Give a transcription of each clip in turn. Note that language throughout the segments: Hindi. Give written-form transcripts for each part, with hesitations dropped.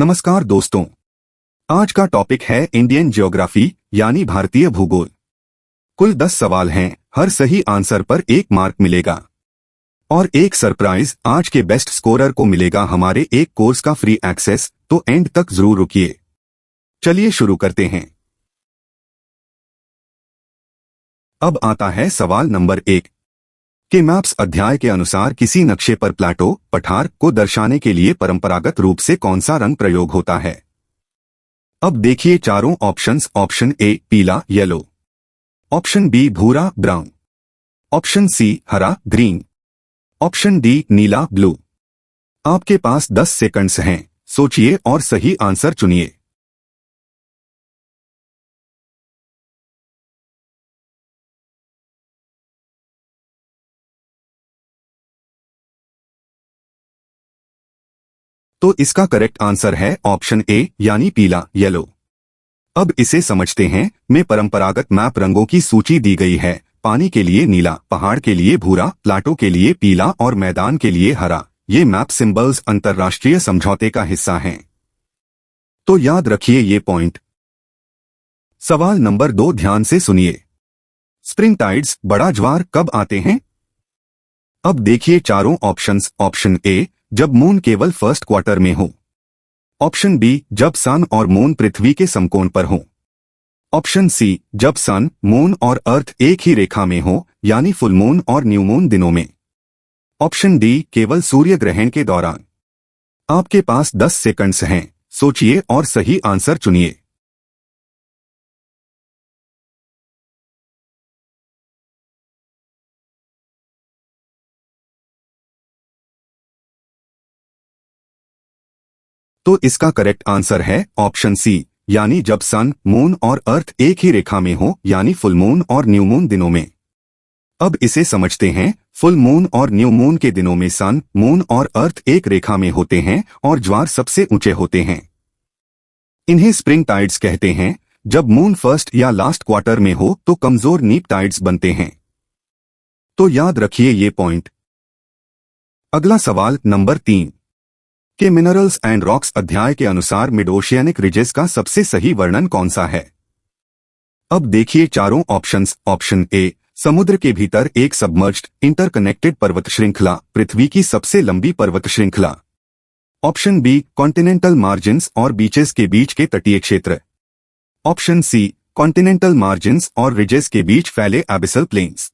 नमस्कार दोस्तों, आज का टॉपिक है इंडियन ज्योग्राफी यानी भारतीय भूगोल। कुल 10 सवाल हैं, हर सही आंसर पर 1 मार्क मिलेगा और एक सरप्राइज आज के बेस्ट स्कोरर को मिलेगा हमारे एक कोर्स का फ्री एक्सेस, तो एंड तक जरूर रुकिए। चलिए शुरू करते हैं। अब आता है सवाल नंबर 1 के मैप्स अध्याय के अनुसार किसी नक्शे पर प्लाटो पठार को दर्शाने के लिए परंपरागत रूप से कौन सा रंग प्रयोग होता है। अब देखिए चारों ऑप्शंस। ऑप्शन ए पीला येलो, ऑप्शन बी भूरा ब्राउन, ऑप्शन सी हरा ग्रीन, ऑप्शन डी नीला ब्लू। आपके पास 10 सेकंड्स हैं, सोचिए और सही आंसर चुनिए। तो इसका करेक्ट आंसर है ऑप्शन ए यानी पीला येलो। अब इसे समझते हैं। में परंपरागत मैप रंगों की सूची दी गई है। पानी के लिए नीला, पहाड़ के लिए भूरा, प्लाटो के लिए पीला और मैदान के लिए हरा। ये मैप सिंबल्स अंतर्राष्ट्रीय समझौते का हिस्सा हैं, तो याद रखिए ये पॉइंट। सवाल नंबर 2 ध्यान से सुनिए। स्प्रिंग टाइड्स बड़ा ज्वार कब आते हैं? अब देखिए चारों ऑप्शंस। ऑप्शन ए जब मून केवल फर्स्ट क्वार्टर में हो, ऑप्शन बी जब सन और मून पृथ्वी के समकोण पर हो, ऑप्शन सी जब सन, मून और अर्थ एक ही रेखा में हो यानी फुल मून और न्यू मून दिनों में, ऑप्शन डी केवल सूर्य ग्रहण के दौरान। आपके पास 10 सेकंड्स हैं, सोचिए और सही आंसर चुनिए। तो इसका करेक्ट आंसर है ऑप्शन सी यानी जब सन, मून और अर्थ एक ही रेखा में हो यानी फुल मून और न्यू मून दिनों में। अब इसे समझते हैं। फुल मून और न्यू मून के दिनों में सन, मून और अर्थ एक रेखा में होते हैं और ज्वार सबसे ऊंचे होते हैं। इन्हें स्प्रिंग टाइड्स कहते हैं। जब मून फर्स्ट या लास्ट क्वार्टर में हो तो कमजोर नीप टाइड्स बनते हैं, तो याद रखिए ये पॉइंट। अगला सवाल नंबर 3 के मिनरल्स एंड रॉक्स अध्याय के अनुसार मिड ओशियानिक रिजेस का सबसे सही वर्णन कौन सा है? अब देखिए चारों ऑप्शंस। ऑप्शन ए समुद्र के भीतर एक सबमर्ज्ड इंटरकनेक्टेड पर्वत श्रृंखला, पृथ्वी की सबसे लंबी पर्वत श्रृंखला, ऑप्शन बी कॉन्टिनेंटल मार्जिन्स और बीचेस के बीच के तटीय क्षेत्र, ऑप्शन सी कॉन्टिनेंटल मार्जिन्स और रिजेस के बीच फैले एबिसल प्लेन्स,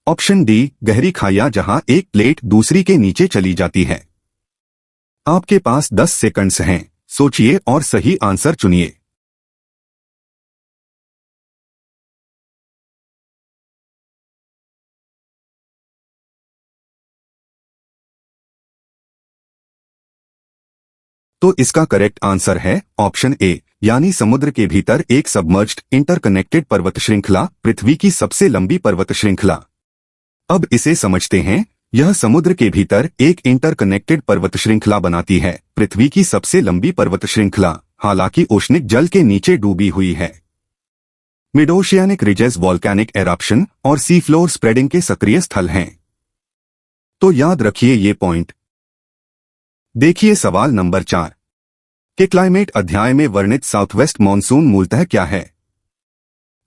ऑप्शन डी गहरी खाइयां जहां एक प्लेट दूसरी के नीचे चली जाती है। आपके पास 10 सेकंड्स हैं, सोचिए और सही आंसर चुनिए। तो इसका करेक्ट आंसर है ऑप्शन ए यानी समुद्र के भीतर एक सबमर्ज्ड इंटरकनेक्टेड पर्वत श्रृंखला, पृथ्वी की सबसे लंबी पर्वत श्रृंखला। अब इसे समझते हैं। यह समुद्र के भीतर एक इंटरकनेक्टेड पर्वत श्रृंखला बनाती है, पृथ्वी की सबसे लंबी पर्वत श्रृंखला, हालांकि ओशनिक जल के नीचे डूबी हुई है। Mid oceanic ridges volcanic eruption और सी फ्लोर स्प्रेडिंग के सक्रिय स्थल हैं, तो याद रखिए ये पॉइंट। देखिए सवाल नंबर 4 के क्लाइमेट अध्याय में वर्णित साउथवेस्ट मॉनसून मूलतः क्या है?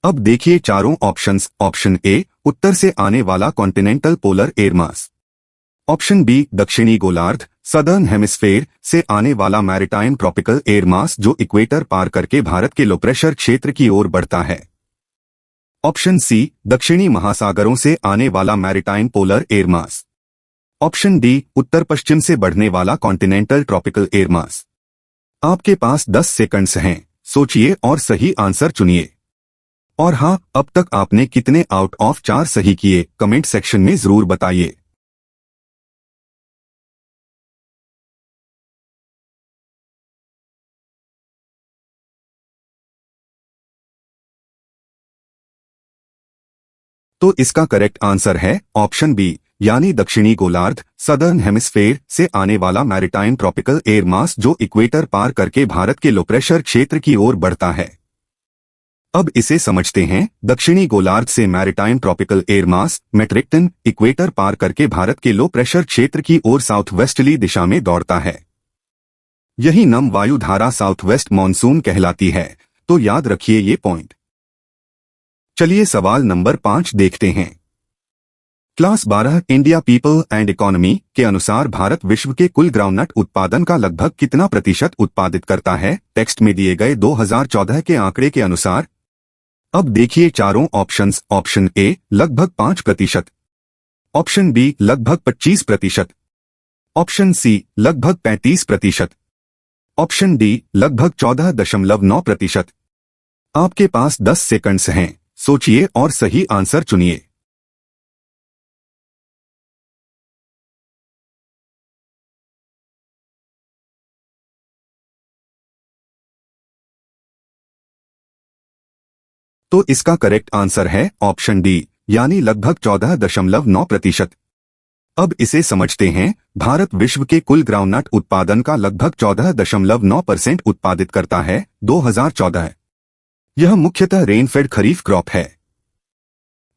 अब देखिए चारों ऑप्शंस। ऑप्शन ए उत्तर से आने वाला continental polar air mass, option B दक्षिणी गोलार्ध सदर्न हेमिस्फेयर से आने वाला मैरिटाइम ट्रॉपिकल एयर मास जो इक्वेटर पार करके भारत के लो प्रेशर क्षेत्र की ओर बढ़ता है, ऑप्शन सी दक्षिणी महासागरों से आने वाला maritime polar air mass, option D उत्तर पश्चिम से बढ़ने वाला कॉन्टिनेंटल ट्रॉपिकल एयर मास। आपके पास 10 सेकंड्स हैं, सोचिए और सही आंसर चुनिए। और हाँ, अब तक आपने कितने आउट ऑफ 4 सही किए कमेंट सेक्शन में जरूर बताइए। तो इसका करेक्ट आंसर है ऑप्शन बी यानी दक्षिणी गोलार्ध सदर्न हेमिस्फेयर से आने वाला मैरिटाइम ट्रॉपिकल एयर मास जो इक्वेटर पार करके भारत के लो प्रेशर क्षेत्र की ओर बढ़ता है। अब इसे समझते हैं। दक्षिणी गोलार्ध से maritime tropical air mass metric ton equator पार करके भारत के लो प्रेशर क्षेत्र की ओर साउथ वेस्टली दिशा में दौड़ता है। यही नम वायुधारा साउथ वेस्ट मानसून कहलाती है, तो याद रखिए ये पॉइंट। चलिए सवाल नंबर 5 देखते हैं। Class 12 India people and economy के अनुसार भारत विश्व के कुल ग्राउंडनट उत्पादन का लगभग कितना प्रतिशत उत्पादित करता है, टेक्स्ट में दिए गए 2014 के आंकड़े के अनुसार। अब देखिए चारों ऑप्शंस। ऑप्शन ए लगभग 5%, ऑप्शन बी लगभग 25%, ऑप्शन सी लगभग 35%, ऑप्शन डी लगभग 14.9%। आपके पास 10 सेकंड्स हैं, सोचिए और सही आंसर चुनिए। तो इसका करेक्ट आंसर है ऑप्शन डी, यानी लगभग 14.9%। अब इसे समझते हैं। भारत विश्व के कुल ग्राउंडनट उत्पादन का लगभग 14.9% उत्पादित करता है 2014। यह मुख्यतः रेनफेड खरीफ क्रॉप है।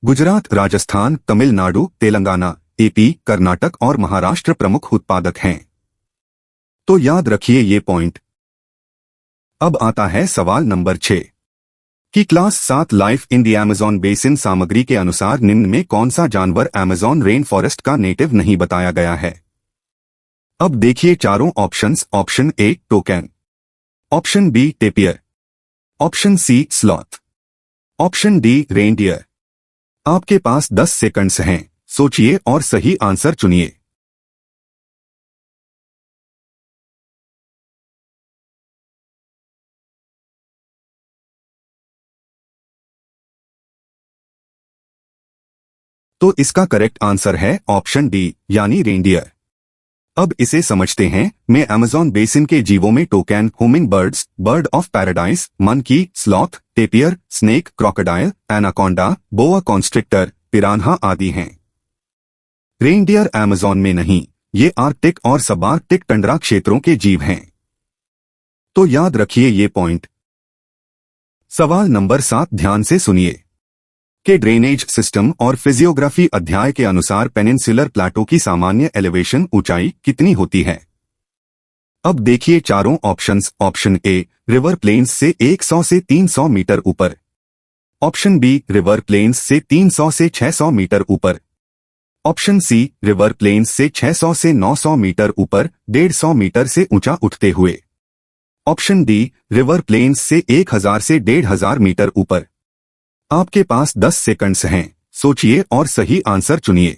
गुजरात, राजस्थान, तमिलनाडु, तेलंगाना, एपी, कर्नाटक और महाराष्ट्र प्रमुख उत्पादक हैं। तो याद रखिए ये पॉइंट। अब आता है सवाल नंबर 6 कि class 7 life in the Amazon basin सामग्री के अनुसार निम्न में कौन सा जानवर अमेज़न रेन फॉरेस्ट का नेटिव नहीं बताया गया है। अब देखिए चारों options. Option A toucan, option B tapir, option C sloth, option D reindeer. आपके पास 10 सेकंड्स हैं, सोचिए और सही आंसर चुनिए। तो इसका करेक्ट आंसर है ऑप्शन डी, यानी रेनडियर। अब इसे समझते हैं। मैं अमेज़न बेसिन के जीवों में toucan, hummingbirds, bird of paradise, monkey, sloth, tapir, snake, crocodile, anaconda, boa constrictor, piranha आदि हैं। रेनडियर अमेज़न में नहीं, ये आर्कटिक और सब आर्कटिक टंड्रा क्षेत्रों के जीव हैं। तो याद रखिए ये पॉइंट। सवाल नंबर 7 ध्यान से सुनिए कि ड्रेनेज सिस्टम और फिजियोग्राफी अध्याय के अनुसार पेनिनसुलर प्लेटो की सामान्य एलिवेशन ऊंचाई कितनी होती है। अब देखिए चारों options. Option A river plains से 100 से 300 मीटर ऊपर, ऑप्शन बी रिवर प्लेन्स से 300 से 600 मीटर ऊपर, ऑप्शन सी रिवर प्लेन्स से 600 से 900 मीटर ऊपर 150 मीटर से ऊंचा उठते हुए, ऑप्शन डी रिवर प्लेन्स से 1000 से 1500 मीटर ऊपर। आपके पास 10 सेकंड्स हैं, सोचिए और सही आंसर चुनिए।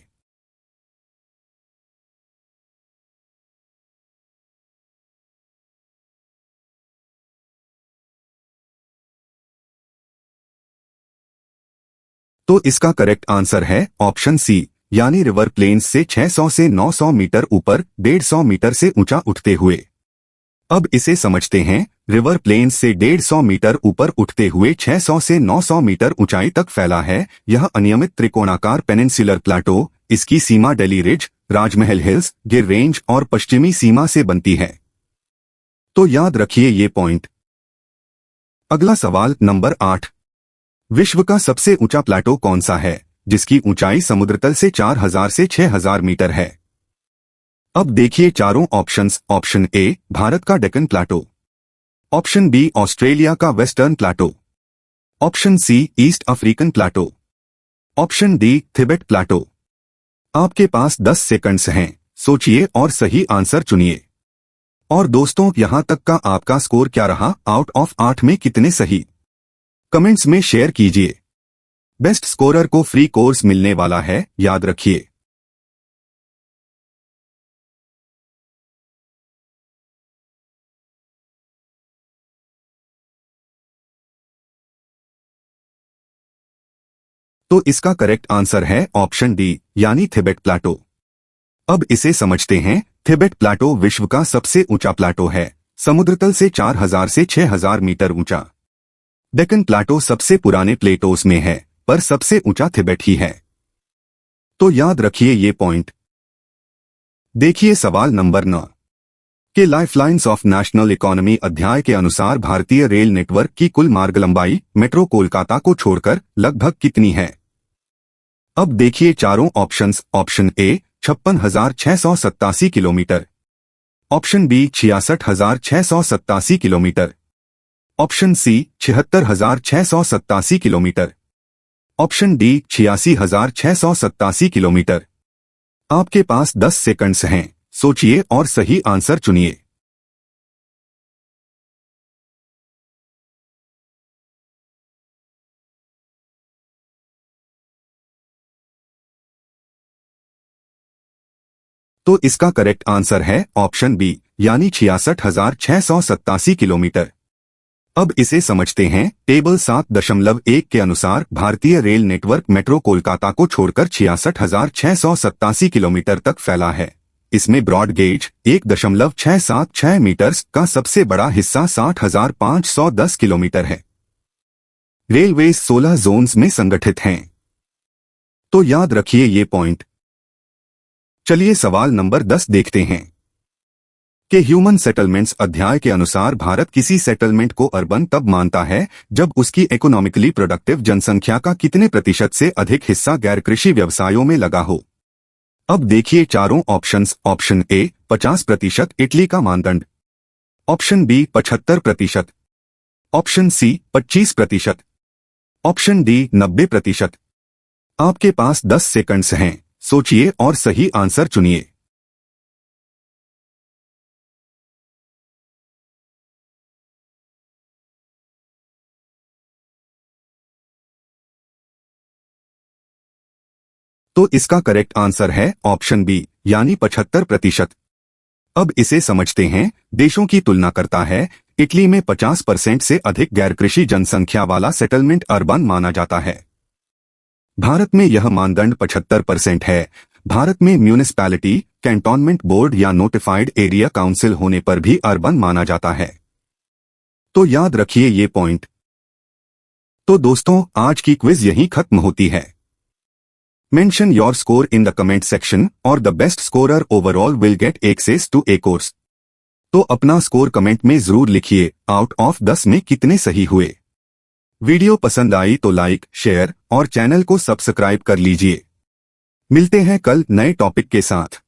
तो इसका करेक्ट आंसर है ऑप्शन सी, यानी रिवर प्लेन्स से 600 से 900 मीटर ऊपर 150 मीटर से ऊंचा उठते हुए। अब इसे समझते हैं। रिवर प्लेन्स से 150 मीटर ऊपर उठते हुए 600 से 900 मीटर ऊंचाई तक फैला है यह अनियमित त्रिकोणाकार पेनिनसुलर प्लेटो। इसकी सीमा दिल्ली रिज, राजमहल हिल्स, गिर रेंज और पश्चिमी सीमा से बनती है। तो याद रखिए ये पॉइंट। अगला सवाल नंबर 8। विश्व का सबसे ऊंचा प्लेटो कौन सा है जिसकी ऊंचाई समुद्र तल से 4000 से 6000 मीटर है। अब देखिए चारों ऑप्शंस। ऑप्शन ए भारत का डेक्कन प्लेटो, ऑप्शन बी ऑस्ट्रेलिया का वेस्टर्न प्लेटो, ऑप्शन सी ईस्ट अफ्रीकन प्लेटो, ऑप्शन डी थिबेट प्लेटो। आपके पास 10 सेकंड्स हैं, सोचिए और सही आंसर चुनिए। और दोस्तों, यहां तक का आपका स्कोर क्या रहा? आउट ऑफ 8 में कितने सही? कमेंट्स में शेयर कीजिए। बेस्ट स्कोरर को फ्री कोर्स मिलने वाला है, याद रखिए। तो इसका करेक्ट आंसर है ऑप्शन डी, यानी थिबेट प्लेटो। अब इसे समझते हैं। थिबेट प्लेटो विश्व का सबसे ऊंचा प्लेटो है, समुद्रतल से 4000 से 6000 मीटर ऊंचा। डेक्कन प्लेटो सबसे पुराने प्लेटोस में है, पर सबसे ऊंचा थिबेट ही है। तो याद रखिए ये पॉइंट। देखिए सवाल नंबर 9 के लाइफलाइंस ऑफ नेशनल इकोनॉमी अध्याय के अनुसार भारतीय रेल नेटवर्क की कुल मार्ग लंबाई मेट्रो कोलकाता को छोड़कर लगभग कितनी है। अब देखिए चारों options. Option A 56,687 kilometre, option B 66,687 kilometre, option C 76,687 kilometre, option D 86,687 kilometre. आपके पास 10 सेकंड्स हैं, सोचिए और सही आंसर चुनिए। तो इसका करेक्ट आंसर है ऑप्शन बी, यानी 66,687 किलोमीटर। अब इसे समझते हैं। टेबल 7.1 के अनुसार भारतीय रेल नेटवर्क मेट्रो कोलकाता को छोड़कर 66,687 किलोमीटर तक फैला है। इसमें ब्रॉड गेज 1.676 मीटर्स का सबसे बड़ा हिस्सा 60,510 किलोमीटर है। रेलवे 16 जोन्स में संगठित हैं। तो याद रखिए ये पॉइंट। चलिए सवाल नंबर 10 देखते हैं कि ह्यूमन सेटलमेंट्स अध्याय के अनुसार भारत किसी सेटलमेंट को अर्बन तब मानता है जब उसकी इकोनॉमिकली प्रोडक्टिव जनसंख्या का कितने प्रतिशत से अधिक हिस्सा गैर कृषि व्यवसायों में लगा हो। अब देखिए चारों ऑप्शंस। ऑप्शन ए 50% इटली का मानदंड, option B 75%, option C 25%, option D 90%। आपके पास 10 सेकंड्स हैं, सोचिए और सही आंसर चुनिए। तो इसका करेक्ट आंसर है ऑप्शन बी, यानी 75%। अब इसे समझते हैं। देशों की तुलना करता है। इटली में 50% से अधिक गैर कृषि जनसंख्या वाला सेटलमेंट अर्बन माना जाता है। भारत में यह मानदंड 75% है। भारत में म्यूनिसिपैलिटी, कैंटोनमेंट बोर्ड या नोटिफाइड एरिया काउंसिल होने पर भी अर्बन माना जाता है। तो याद रखिए ये पॉइंट। तो दोस्तों, आज की क्विज यहीं खत्म होती है। Mention your score in the comment section और the best scorer overall will get access to a course। तो अपना स्कोर कमेंट में जरूर लिखिए। आउट ऑफ 10 में कितने सही हुए। वीडियो पसंद आई तो लाइक, शेयर और चैनल को सब्सक्राइब कर लीजिए। मिलते हैं कल नए टॉपिक के साथ।